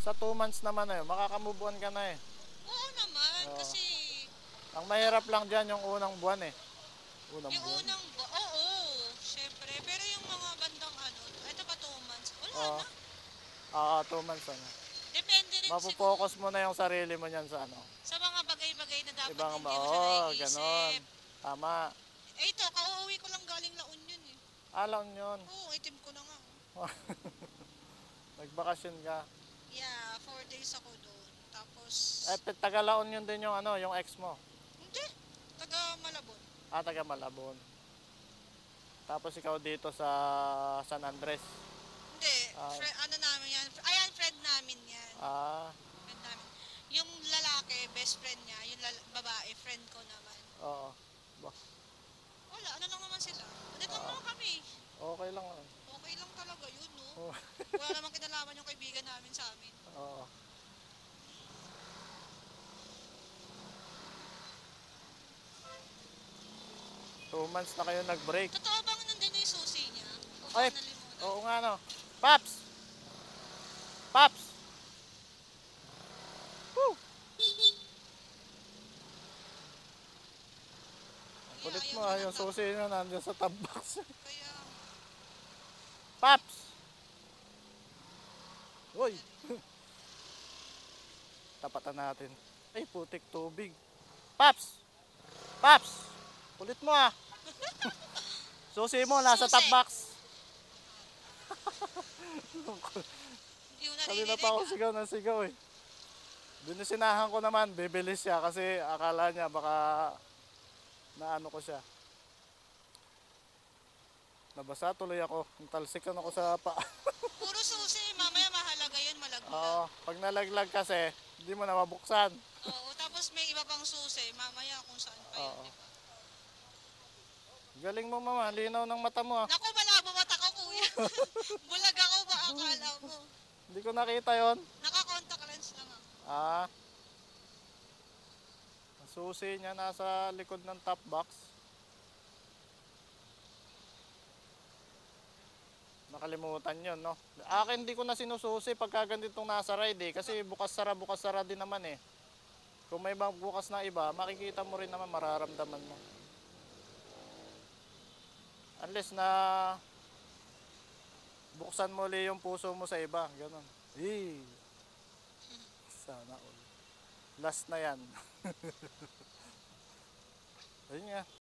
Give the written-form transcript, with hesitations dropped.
Sa 2 months naman na yun, makaka-move on ka na eh. Oo naman, Oo. kasi Ang mahirap lang dyan yung unang buwan eh. Unang yung buwan? oo, syempre. Pero yung mga bandang ano, ito pa 2 months, wala Oo. na. 2 months ano. Depende rin siguro Mapopokus mo na yung sarili mo niyan sa ano. sa mga bagay-bagay na dapat Ibang, hindi mo siya ganon. naiisip. Tama. Eh ito, kauuwi ko lang galing La Union eh. Alam yun. Oo, itim ko na nga. Nagbakasyon ka. Yeah, 4 days ako doon. Tapos, Taga-Laon yun din yung ano, yung ex mo. hindi, taga Malabon. Taga Malabon. Tapos ikaw dito sa San Andres. Hindi, Ah. ano namin yan. Ayan, friend namin yan. Ah, Friend namin. Yung lalaki, best friend niya. Yung babae, friend ko naman. oo. Wala, ano lang naman sila. Ano lang naman kami. Okay lang. Okay lang talaga yun, no? Oo. Wala namang kinalaman yung kaibigan namin sa amin. Oo. 2 months na kayo nag-break. Totoo bang nandun yung susi niya? O Ay, baka nalimutan? oo nga no. Paps! Paps! Woo! Kulit Ayaw mo na yung ng susi na nandiyan sa tab box. Kaya, Paps! Uy! Tapatan natin. Ay, putik tubig. Paps! Paps! Kulit mo ah. Susi mo nasa Susi. top box. hindi mo Kanina naririnig. pa ako sigaw na sigaw eh. Binisinahan ko naman, bibilis siya kasi akala niya baka naano ko siya. Nabasa tuloy ako. Talsikan ako sa paa. Puro susi, mamaya mahalaga yun, malaglag. Oo, pag nalaglag kasi, hindi mo na mabuksan. Oo, tapos may iba pang susi, mamaya kung saan pa yun, Oo. di ba? Galing mo mama, linaw ng mata mo ah. Naku, malabo mata ko, kuya. Bulag ako ba akala mo? Hindi ko nakita yon. Naka-contact lens lang ako. Ah, ang susi niya nasa likod ng top box. Nakalimutan yon, no? Akin hindi ko na sinususi pagka ganitong nasa ride eh. Kasi bukas sara din naman eh. Kung may bukas na iba, makikita mo rin naman, mararamdaman mo. Unless na buksan mo ulit yung puso mo sa iba, ganun. Eh, sana all. Last na yan. Ayun nga.